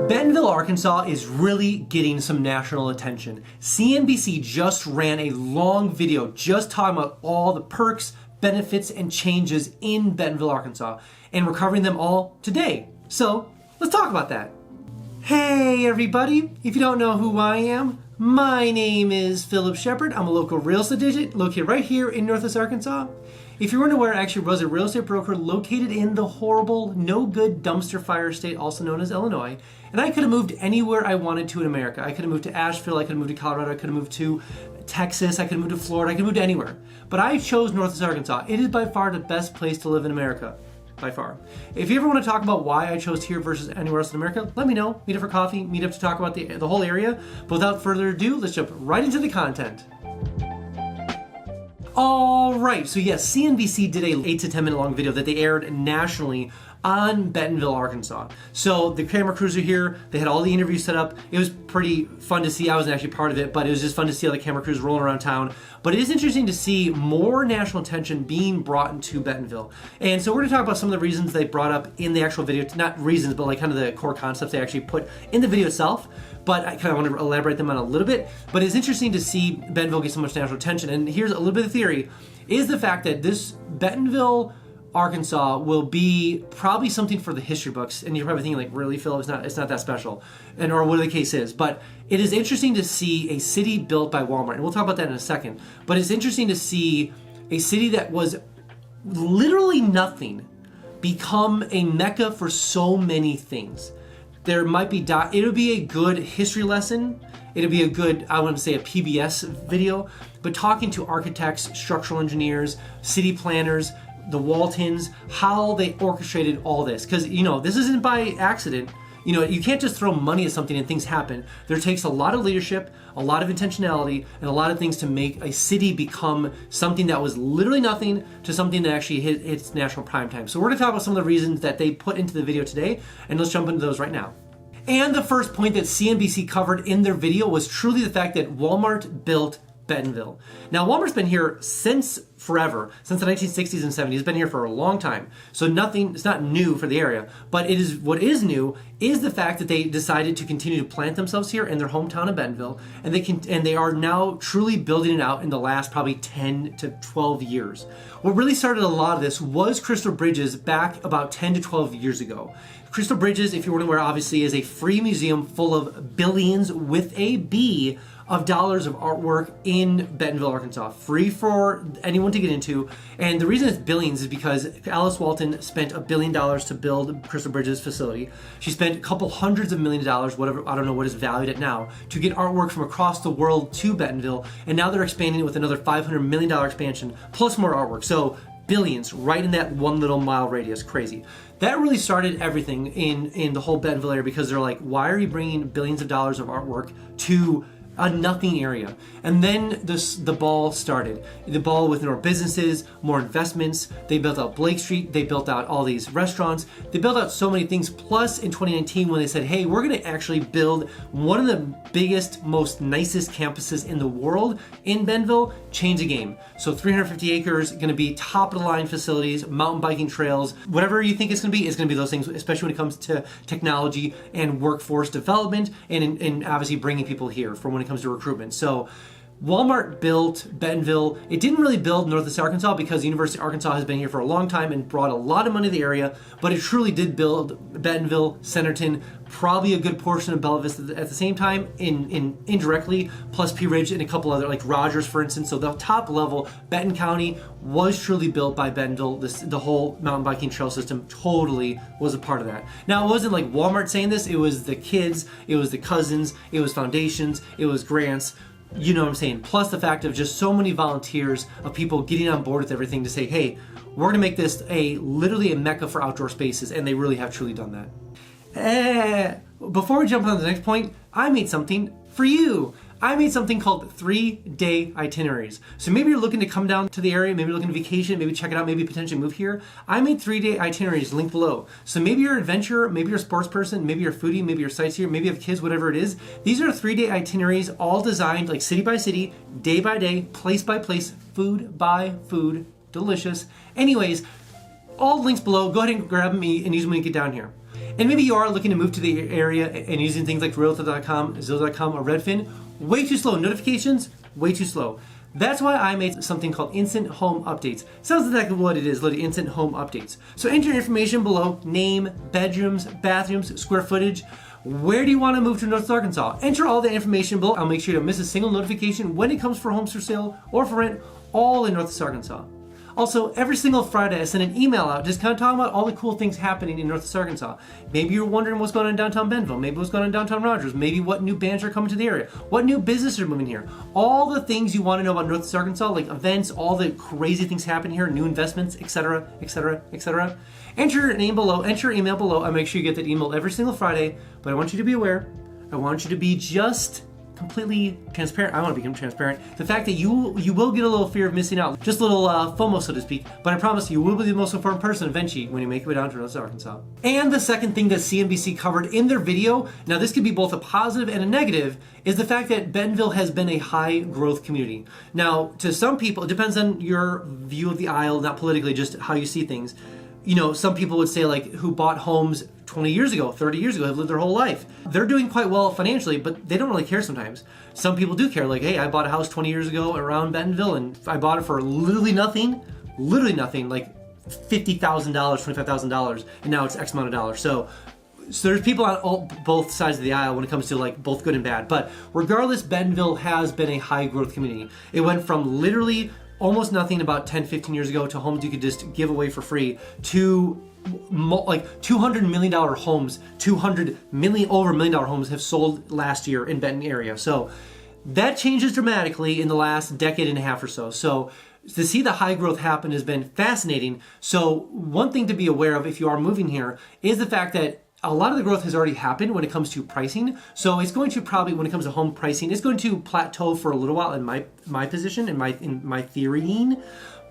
Bentonville, Arkansas is really getting some national attention. CNBC just ran a long video just talking about all the perks, benefits, and changes in Bentonville, Arkansas, and we're covering them all today. So let's talk about that. Hey everybody, if you don't know who I am, my name is Phillip Shepard. I'm a local real estate agent located right here in Northwest Arkansas. If you're wondering where I actually was, a real estate broker located in the horrible, no good dumpster fire state, also known as Illinois. And I could have moved anywhere I wanted to in America. I could have moved to Asheville, I could have moved to Colorado, I could have moved to Texas, I could have moved to Florida, I could have moved anywhere. But I chose Northwest Arkansas. It is by far the best place to live in America. By far. If you ever want to talk about why I chose here versus anywhere else in America, let me know. Meet up for coffee, meet up to talk about the whole area. But without further ado, let's jump right into the content. All right, so yes, CNBC did a 8 to 10 minute long video that they aired nationally on Bentonville, Arkansas. So the camera crews are here. They had all the interviews set up. It was pretty fun to see. I wasn't actually part of it, but it was just fun to see all the camera crews rolling around town. But it is interesting to see more national attention being brought into Bentonville. And so we're gonna talk about some of the reasons they brought up in the actual video, not reasons, but like kind of the core concepts they actually put in the video itself. But I kind of want to elaborate them on a little bit. But it's interesting to see Bentonville get so much national attention. And here's a little bit of theory, is the fact that this Bentonville, Arkansas will be probably something for the history books. And you're probably thinking like, really, Phil, it's not that special. And or what the case is. But it is interesting to see a city built by Walmart. And we'll talk about that in a second. But it's interesting to see a city that was literally nothing become a mecca for so many things. There might be, it'll be a good history lesson. It'll be a good, I wouldn't say a PBS video, but talking to architects, structural engineers, city planners, the Waltons, how they orchestrated all this. Because, you know, this isn't by accident. You know, you can't just throw money at something and things happen. There takes a lot of leadership, a lot of intentionality, and a lot of things to make a city become something that was literally nothing to something that actually hit its national prime time. So we're gonna talk about some of the reasons that they put into the video today, and let's jump into those right now. And the first point that CNBC covered in their video was truly the fact that Walmart built Bentonville. Now, Walmart's been here since forever, since the 1960s and 70s. It's been here for a long time. So it's not new for the area, but what is new is the fact that they decided to continue to plant themselves here in their hometown of Bentonville, and they are now truly building it out in the last probably 10 to 12 years. What really started a lot of this was Crystal Bridges back about 10 to 12 years ago. Crystal Bridges, if you're wondering where, obviously is a free museum full of billions with a B of dollars of artwork in Bentonville, Arkansas. Free for anyone to get into. And the reason it's billions is because Alice Walton spent $1 billion to build Crystal Bridges facility. She spent a couple hundreds of millions of dollars, whatever, I don't know what is valued at now, to get artwork from across the world to Bentonville. And now they're expanding it with another $500 million expansion, plus more artwork. So billions right in that one little mile radius. Crazy. That really started everything in the whole Bentonville area, because they're like, why are you bringing billions of dollars of artwork to a nothing area? And then the ball started. The ball with more businesses, more investments. They built out Blake Street. They built out all these restaurants. They built out so many things. Plus in 2019, when they said, hey, we're gonna actually build one of the biggest, most nicest campuses in the world in Bentonville, change the game. So 350 acres, gonna be top of the line facilities, mountain biking trails, whatever you think it's gonna be those things, especially when it comes to technology and workforce development and obviously bringing people here for when it comes to recruitment. So Walmart built Bentonville. It didn't really build Northwest Arkansas because the University of Arkansas has been here for a long time and brought a lot of money to the area, but it truly did build Bentonville, Centerton, probably a good portion of Bella Vista at the same time, indirectly, plus Pea Ridge and a couple other, like Rogers, for instance. So the top level, Benton County, was truly built by Bentonville. The whole mountain biking trail system totally was a part of that. Now, it wasn't like Walmart saying this. It was the kids, it was the cousins, it was foundations, it was grants. You know what I'm saying? Plus the fact of just so many volunteers of people getting on board with everything to say, hey, we're gonna make this literally a mecca for outdoor spaces, and they really have truly done that. Before we jump on to the next point, I made something for you. I made something called 3-day itineraries. So maybe you're looking to come down to the area, maybe you're looking to vacation, maybe check it out, maybe potentially move here. I made 3-day itineraries, linked below. So maybe you're an adventurer, maybe you're a sports person, maybe you're a foodie, maybe you're a sightseer, maybe you have kids, whatever it is. These are 3-day itineraries, all designed like city by city, day by day, place by place, food by food, delicious. Anyways, all links below. Go ahead and grab me and use them when you get down here. And maybe you are looking to move to the area and using things like Realtor.com, Zillow.com, or Redfin. Way too slow. Notifications, way too slow. That's why I made something called Instant Home Updates. Sounds exactly what it is, literally Instant Home Updates. So enter your information below: name, bedrooms, bathrooms, square footage. Where do you want to move to North Arkansas? Enter all the information below. I'll make sure you don't miss a single notification when it comes for homes for sale or for rent, all in North Arkansas. Also, every single Friday I send an email out just kind of talking about all the cool things happening in North Arkansas. Maybe you're wondering what's going on in downtown Bentonville, maybe what's going on in downtown Rogers, maybe what new bands are coming to the area, what new businesses are moving here. All the things you want to know about North Arkansas, like events, all the crazy things happening here, new investments, etc., etc., etc. Enter your name below, enter your email below. I make sure you get that email every single Friday, but I want you to be aware. I want you to be just completely transparent. I want to become transparent. The fact that you will get a little fear of missing out, just a little FOMO, so to speak, but I promise you will be the most important person eventually when you make your way down to North Arkansas. And the second thing that CNBC covered in their video, now this could be both a positive and a negative, is the fact that Bentonville has been a high growth community. Now, to some people, it depends on your view of the aisle, not politically, just how you see things. You know, some people would say, like, who bought homes 20 years ago, 30 years ago, have lived their whole life. They're doing quite well financially, but they don't really care sometimes. Some people do care, like, hey, I bought a house 20 years ago around Bentonville, and I bought it for literally nothing, like $50,000, $25,000, and now it's X amount of dollars. So there's people on both sides of the aisle when it comes to like both good and bad. But regardless, Bentonville has been a high growth community. It went from literally almost nothing about 10, 15 years ago to homes you could just give away for free to like $200 million homes, over $1 million homes have sold last year in Benton area. So that changes dramatically in the last decade and a half or so. So to see the high growth happen has been fascinating. So one thing to be aware of if you are moving here is the fact that a lot of the growth has already happened when it comes to pricing. So it's going to probably, when it comes to home pricing, it's going to plateau for a little while in my position, in my theorying.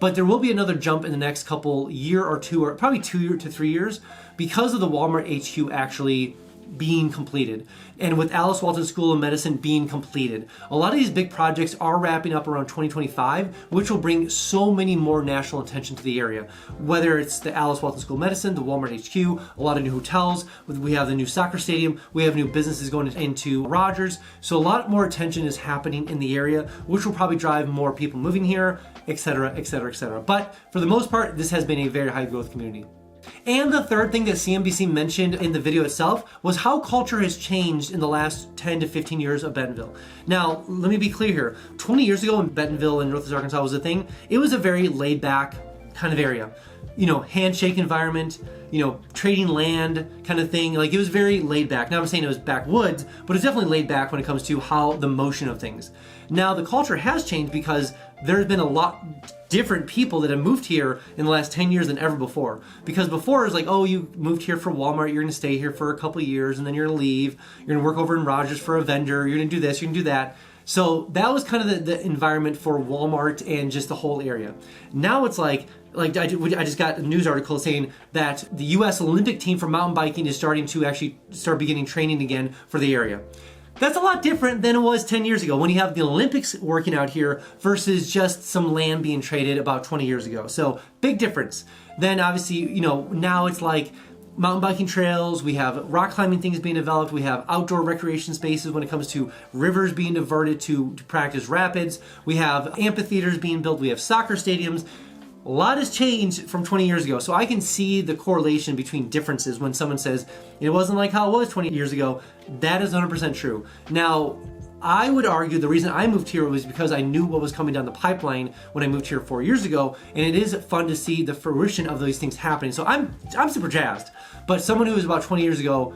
But there will be another jump in the next couple year or two, or probably 2 to 3 years, because of the Walmart HQ actually being completed. And with Alice Walton School of Medicine being completed, a lot of these big projects are wrapping up around 2025, which will bring so many more national attention to the area. Whether it's the Alice Walton School of Medicine, the Walmart HQ, a lot of new hotels, we have the new soccer stadium, we have new businesses going into Rogers. So a lot more attention is happening in the area, which will probably drive more people moving here, etc., etc., etc. But for the most part, this has been a very high growth community. And the third thing that CNBC mentioned in the video itself was how culture has changed in the last 10 to 15 years of Bentonville. Now, let me be clear here. 20 years ago when Bentonville and North Arkansas was a thing, it was a very laid back kind of area. You know, handshake environment, you know, trading land kind of thing. Like, it was very laid back. Now I'm saying it was backwoods, but it's definitely laid back when it comes to how the motion of things. Now the culture has changed because there's been a lot different people that have moved here in the last 10 years than ever before. Because before it was like, oh, you moved here for Walmart, you're gonna stay here for a couple of years and then you're gonna leave. You're gonna work over in Rogers for a vendor, you're gonna do this, you're gonna do that. So that was kind of the environment for Walmart and just the whole area. Now it's like I just got a news article saying that the U.S. Olympic team for mountain biking is starting to actually start beginning training again for the area. That's a lot different than it was 10 years ago when you have the Olympics working out here versus just some land being traded about 20 years ago. So big difference. Then obviously, you know, now it's like mountain biking trails, we have rock climbing things being developed, we have outdoor recreation spaces when it comes to rivers being diverted to practice rapids, we have amphitheaters being built, we have soccer stadiums. A lot has changed from 20 years ago, so I can see the correlation between differences when someone says, it wasn't like how it was 20 years ago. That is 100% true. Now, I would argue the reason I moved here was because I knew what was coming down the pipeline when I moved here 4 years ago, and it is fun to see the fruition of those things happening. So I'm super jazzed, but someone who was about 20 years ago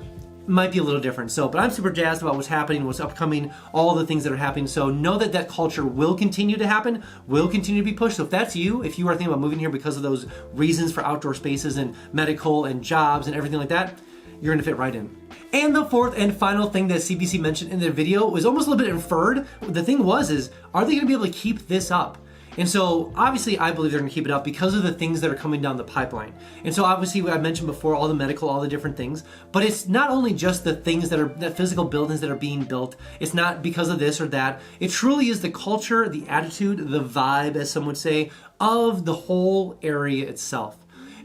might be a little different. So, but I'm super jazzed about what's happening, what's upcoming, all the things that are happening. So know that that culture will continue to happen, will continue to be pushed. So if that's you, if you are thinking about moving here because of those reasons for outdoor spaces and medical and jobs and everything like that, you're gonna fit right in. And the fourth and final thing that CBC mentioned in their video was almost a little bit inferred. The thing is, are they gonna be able to keep this up? And so obviously I believe they're gonna keep it up because of the things that are coming down the pipeline. And so obviously what I mentioned before, all the medical, all the different things, but it's not only just the things that are, the physical buildings that are being built. It's not because of this or that. It truly is the culture, the attitude, the vibe, as some would say, of the whole area itself.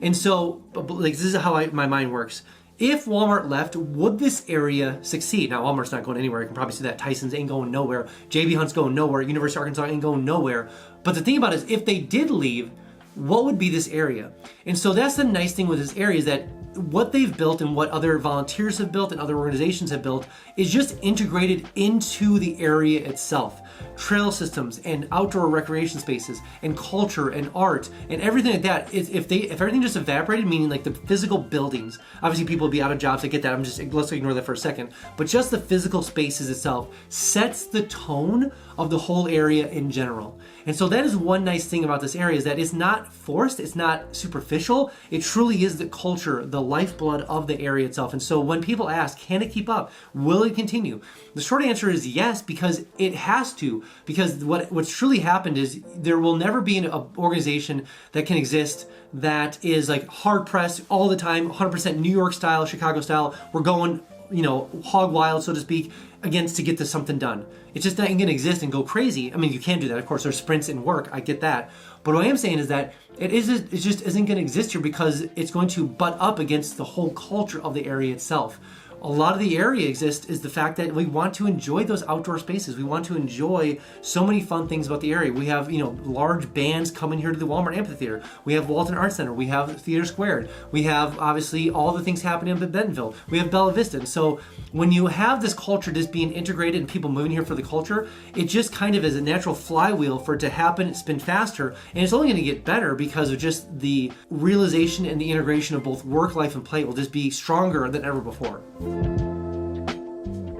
And so, like, this is how my mind works. if Walmart left, would this area succeed? Now, Walmart's not going anywhere. You can probably see that. Tyson's ain't going nowhere. JB Hunt's going nowhere. University of Arkansas ain't going nowhere. But the thing about it is, if they did leave, what would be this area? And so that's the nice thing with this area, is that what they've built and what other volunteers have built and other organizations have built is just integrated into the area itself. Trail systems and outdoor recreation spaces and culture and art and everything like that. If everything just evaporated, meaning like the physical buildings, obviously people would be out of jobs. I get that. Let's ignore that for a second. But just the physical spaces itself sets the tone of the whole area in general. And so that is one nice thing about this area, is that it's not forced, it's not superficial. It truly is the culture, the lifeblood of the area itself. And so when people ask, can it keep up? Will it continue? The short answer is yes, because it has to. Because what's truly happened is there will never be an organization that can exist that is like hard pressed all the time, 100% New York style, Chicago style. We're going, hog wild, so to speak, against to get this something done. It's just not going to exist and go crazy. I mean, you can do that. Of course, there's sprints in work. I get that. But what I am saying is that it just isn't going to exist here, because it's going to butt up against the whole culture of the area itself. A lot of the area exists is the fact that we want to enjoy those outdoor spaces. We want to enjoy so many fun things about the area. We have, large bands coming here to the Walmart Amphitheater. We have Walton Arts Center. We have Theater Squared. We have, obviously, all the things happening in Bentonville. We have Bella Vista. And so when you have this culture just being integrated and people moving here for the culture, it just kind of is a natural flywheel for it to happen, spin faster. And it's only going to get better because of just the realization and the integration of both work, life, and play will just be stronger than ever before.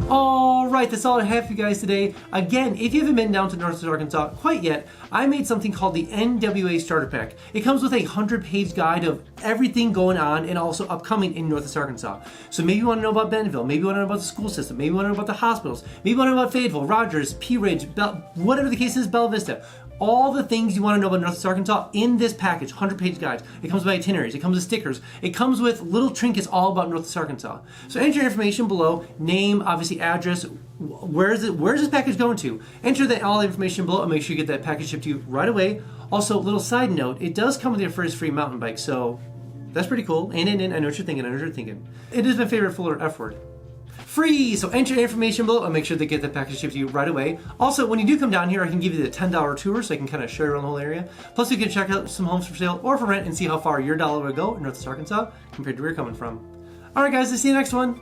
Alright, that's all I have for you guys today. Again, if you haven't been down to Northwest Arkansas quite yet, I made something called the NWA Starter Pack. It comes with a 100-page guide of everything going on and also upcoming in Northwest Arkansas. So maybe you want to know about Bentonville, maybe you want to know about the school system, maybe you want to know about the hospitals, maybe you want to know about Fayetteville, Rogers, Pea Ridge, whatever the case is, Bella Vista. All the things you want to know about Northwest Arkansas in this package, 100-page guides. It comes with itineraries, it comes with stickers, it comes with little trinkets all about Northwest Arkansas. So enter your information below, name, obviously address, where's this package going to? Enter all the information below and make sure you get that package shipped to you right away. Also, little side note, it does come with your first free mountain bike, so that's pretty cool. And I know what you're thinking, It is my favorite fuller F word. Free! So enter your information below and make sure to get the package shipped to you right away. Also, when you do come down here, I can give you the $10 tour so I can kind of show you around the whole area. Plus, you can check out some homes for sale or for rent and see how far your dollar would go in Northwest Arkansas compared to where you're coming from. Alright guys, I'll see you next one.